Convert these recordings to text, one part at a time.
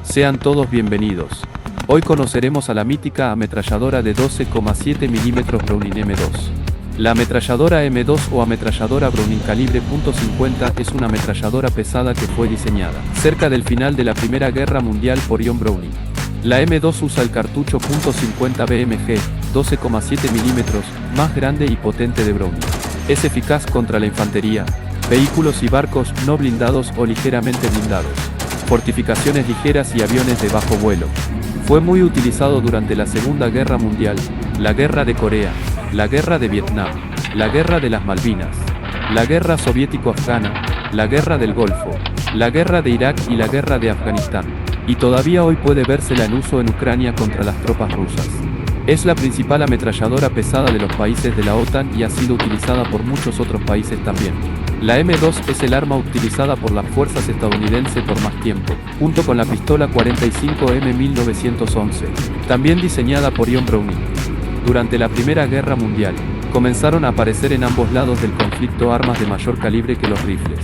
Sean todos bienvenidos. Hoy conoceremos a la mítica ametralladora de 12,7 mm Browning M2. La ametralladora M2 o ametralladora Browning calibre .50 es una ametralladora pesada que fue diseñada cerca del final de la Primera Guerra Mundial por John Browning. La M2 usa el cartucho .50 BMG, 12,7 mm, más grande y potente de Browning. Es eficaz contra la infantería, vehículos y barcos no blindados o ligeramente blindados, fortificaciones ligeras y aviones de bajo vuelo. Fue muy utilizado durante la Segunda Guerra Mundial, la Guerra de Corea, la Guerra de Vietnam, la Guerra de las Malvinas, la Guerra Soviético-Afgana, la Guerra del Golfo, la Guerra de Irak y la Guerra de Afganistán. Y todavía hoy puede vérsela en uso en Ucrania contra las tropas rusas. Es la principal ametralladora pesada de los países de la OTAN y ha sido utilizada por muchos otros países también. La M2 es el arma utilizada por las fuerzas estadounidenses por más tiempo, junto con la pistola 45M 1911, también diseñada por John Browning. Durante la Primera Guerra Mundial, comenzaron a aparecer en ambos lados del conflicto armas de mayor calibre que los rifles.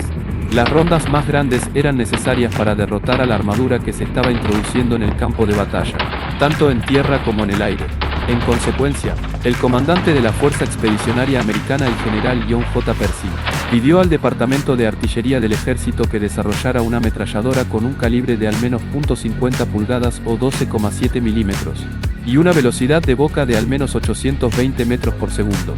Las rondas más grandes eran necesarias para derrotar a la armadura que se estaba introduciendo en el campo de batalla, tanto en tierra como en el aire. En consecuencia, el comandante de la Fuerza Expedicionaria Americana, el general John J. Pershing, pidió al Departamento de Artillería del Ejército que desarrollara una ametralladora con un calibre de al menos .50 pulgadas o 12,7 mm, y una velocidad de boca de al menos 820 metros por segundo.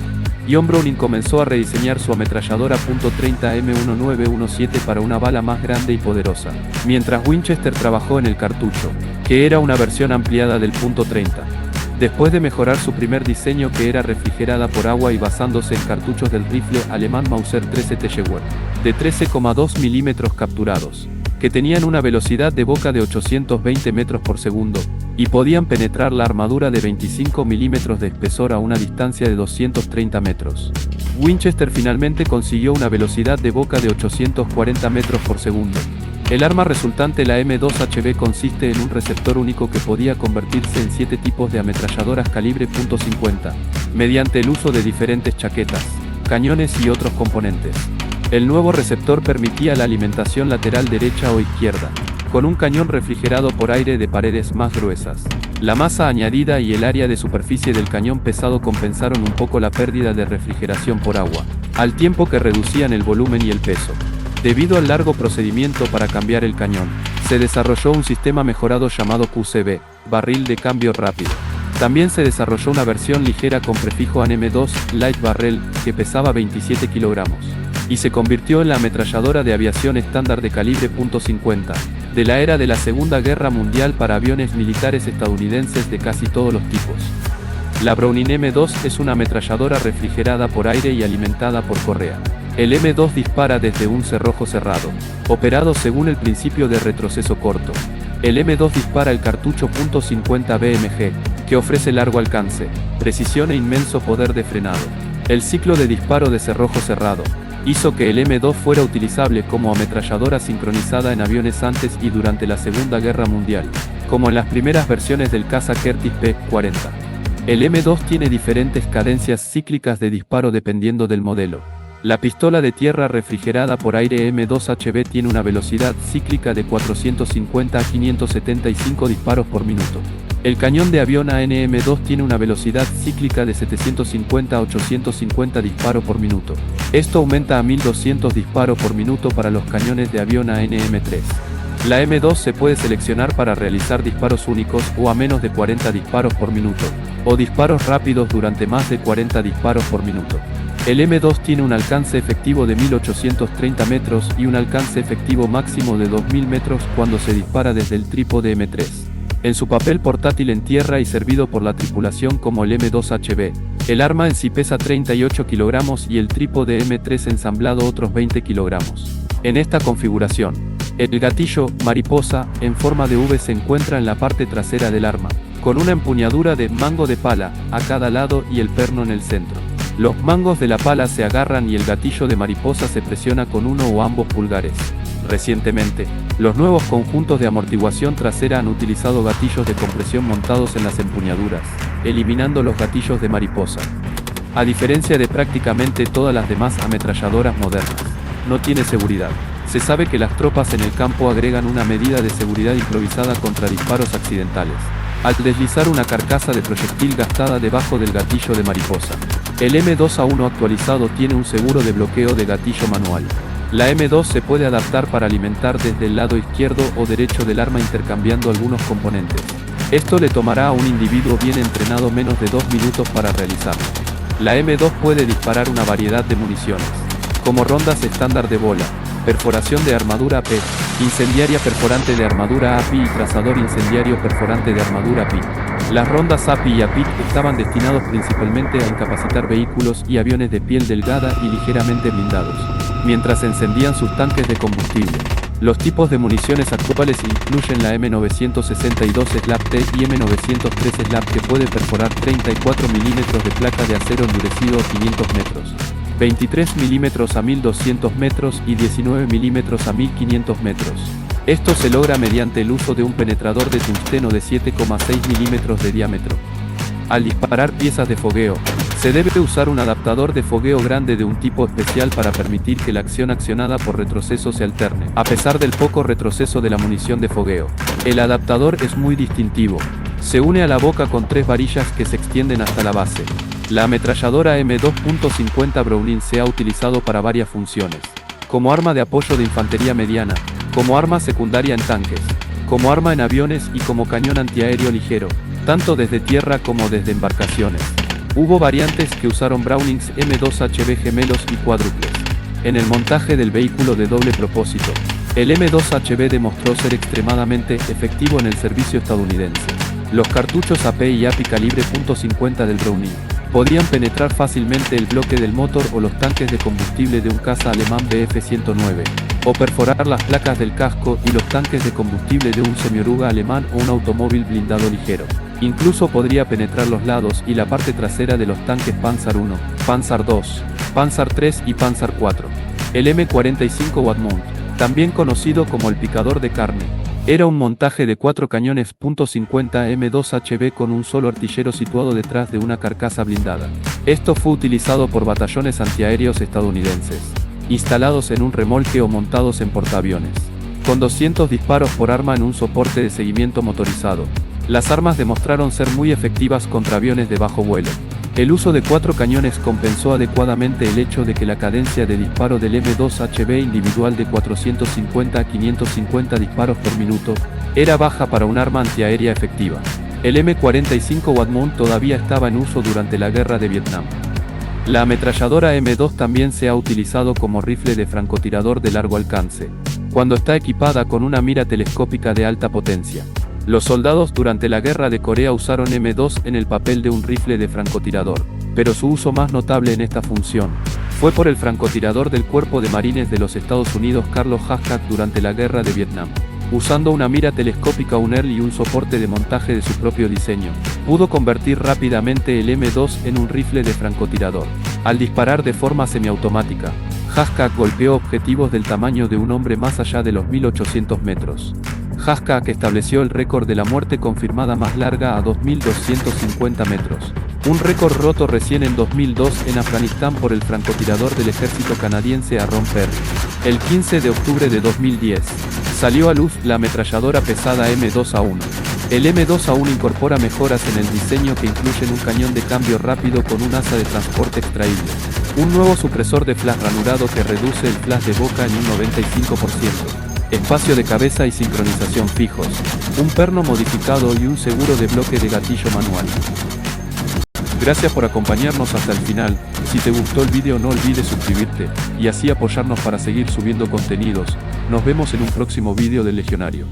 John Browning comenzó a rediseñar su ametralladora .30 M1917 para una bala más grande y poderosa, mientras Winchester trabajó en el cartucho, que era una versión ampliada del .30. Después de mejorar su primer diseño, que era refrigerada por agua y basándose en cartuchos del rifle alemán Mauser 13 Teuer, de 13,2 mm capturados, que tenían una velocidad de boca de 820 metros por segundo, y podían penetrar la armadura de 25 mm de espesor a una distancia de 230 metros. Winchester finalmente consiguió una velocidad de boca de 840 metros por segundo. El arma resultante, la M2HB, consiste en un receptor único que podía convertirse en 7 tipos de ametralladoras calibre .50, mediante el uso de diferentes chaquetas, cañones y otros componentes. El nuevo receptor permitía la alimentación lateral derecha o izquierda, con un cañón refrigerado por aire de paredes más gruesas. La masa añadida y el área de superficie del cañón pesado compensaron un poco la pérdida de refrigeración por agua, al tiempo que reducían el volumen y el peso. Debido al largo procedimiento para cambiar el cañón, se desarrolló un sistema mejorado llamado QCB, barril de cambio rápido. También se desarrolló una versión ligera con prefijo AM2, Light Barrel, que pesaba 27 kilogramos, y se convirtió en la ametralladora de aviación estándar de calibre .50, de la era de la Segunda Guerra Mundial para aviones militares estadounidenses de casi todos los tipos. La Browning M2 es una ametralladora refrigerada por aire y alimentada por correa. El M2 dispara desde un cerrojo cerrado, operado según el principio de retroceso corto. El M2 dispara el cartucho .50 BMG, que ofrece largo alcance, precisión e inmenso poder de frenado. El ciclo de disparo de cerrojo cerrado hizo que el M2 fuera utilizable como ametralladora sincronizada en aviones antes y durante la Segunda Guerra Mundial, como en las primeras versiones del caza Curtiss P-40. El M2 tiene diferentes cadencias cíclicas de disparo dependiendo del modelo. La pistola de tierra refrigerada por aire M2HB tiene una velocidad cíclica de 450 a 575 disparos por minuto. El cañón de avión AN-M2 tiene una velocidad cíclica de 750 a 850 disparos por minuto. Esto aumenta a 1200 disparos por minuto para los cañones de avión AN-M3. La M2 se puede seleccionar para realizar disparos únicos o a menos de 40 disparos por minuto, o disparos rápidos durante más de 40 disparos por minuto. El M2 tiene un alcance efectivo de 1830 metros y un alcance efectivo máximo de 2000 metros cuando se dispara desde el trípode M3. En su papel portátil en tierra y servido por la tripulación como el M2HB, el arma en sí pesa 38 kilogramos y el trípode M3 ensamblado otros 20 kilogramos. En esta configuración, el gatillo mariposa en forma de V se encuentra en la parte trasera del arma, con una empuñadura de mango de pala a cada lado y el perno en el centro. Los mangos de la pala se agarran y el gatillo de mariposa se presiona con uno o ambos pulgares. Recientemente, los nuevos conjuntos de amortiguación trasera han utilizado gatillos de compresión montados en las empuñaduras, eliminando los gatillos de mariposa. A diferencia de prácticamente todas las demás ametralladoras modernas, no tiene seguridad. Se sabe que las tropas en el campo agregan una medida de seguridad improvisada contra disparos accidentales, al deslizar una carcasa de proyectil gastada debajo del gatillo de mariposa. El M2A1 actualizado tiene un seguro de bloqueo de gatillo manual. La M2 se puede adaptar para alimentar desde el lado izquierdo o derecho del arma intercambiando algunos componentes. Esto le tomará a un individuo bien entrenado menos de 2 minutos para realizarlo. La M2 puede disparar una variedad de municiones, como rondas estándar de bola, perforación de armadura AP, incendiaria perforante de armadura API y trazador incendiario perforante de armadura API. Las rondas API y API estaban destinados principalmente a incapacitar vehículos y aviones de piel delgada y ligeramente blindados, mientras encendían sus tanques de combustible. Los tipos de municiones actuales incluyen la M962 SLAP-T y M903 SLAP que puede perforar 34 mm de placa de acero endurecido a 500 metros. 23 mm a 1200 metros y 19 mm a 1500 metros. Esto se logra mediante el uso de un penetrador de tungsteno de 7,6 mm de diámetro. Al disparar piezas de fogueo, se debe usar un adaptador de fogueo grande de un tipo especial para permitir que la acción accionada por retroceso se alterne, a pesar del poco retroceso de la munición de fogueo. El adaptador es muy distintivo. Se une a la boca con 3 varillas que se extienden hasta la base. La ametralladora M2.50 Browning se ha utilizado para varias funciones, como arma de apoyo de infantería mediana, como arma secundaria en tanques, como arma en aviones y como cañón antiaéreo ligero, tanto desde tierra como desde embarcaciones. Hubo variantes que usaron Brownings M2HB gemelos y cuádruples. En el montaje del vehículo de doble propósito, el M2HB demostró ser extremadamente efectivo en el servicio estadounidense. Los cartuchos AP y API calibre .50 del Browning podían penetrar fácilmente el bloque del motor o los tanques de combustible de un caza alemán Bf-109, o perforar las placas del casco y los tanques de combustible de un semioruga alemán o un automóvil blindado ligero. Incluso podría penetrar los lados y la parte trasera de los tanques Panzer I, Panzer II, Panzer III y Panzer IV. El M45 Wadmount, también conocido como el picador de carne, era un montaje de 4 cañones .50 M2HB con un solo artillero situado detrás de una carcasa blindada. Esto fue utilizado por batallones antiaéreos estadounidenses, instalados en un remolque o montados en portaaviones, con 200 disparos por arma en un soporte de seguimiento motorizado. Las armas demostraron ser muy efectivas contra aviones de bajo vuelo. El uso de 4 cañones compensó adecuadamente el hecho de que la cadencia de disparo del M2HB individual de 450 a 550 disparos por minuto era baja para un arma antiaérea efectiva. El M45 Wadmount todavía estaba en uso durante la guerra de Vietnam. La ametralladora M2 también se ha utilizado como rifle de francotirador de largo alcance, cuando está equipada con una mira telescópica de alta potencia. Los soldados durante la guerra de Corea usaron M2 en el papel de un rifle de francotirador, pero su uso más notable en esta función fue por el francotirador del Cuerpo de Marines de los Estados Unidos Carlos Haskell durante la guerra de Vietnam. Usando una mira telescópica UNERL y un soporte de montaje de su propio diseño, pudo convertir rápidamente el M2 en un rifle de francotirador. Al disparar de forma semiautomática, Haskell golpeó objetivos del tamaño de un hombre más allá de los 1800 metros. Haskell estableció el récord de la muerte confirmada más larga a 2250 metros. Un récord roto recién en 2002 en Afganistán por el francotirador del ejército canadiense Aaron Perry. El 15 de octubre de 2010, salió a luz la ametralladora pesada M2A1. El M2A1 incorpora mejoras en el diseño que incluyen un cañón de cambio rápido con un asa de transporte extraíble, un nuevo supresor de flash ranurado que reduce el flash de boca en un 95%, espacio de cabeza y sincronización fijos, un perno modificado y un seguro de bloque de gatillo manual. Gracias por acompañarnos hasta el final. Si te gustó el video no olvides suscribirte, y así apoyarnos para seguir subiendo contenidos. Nos vemos en un próximo video del Legionario.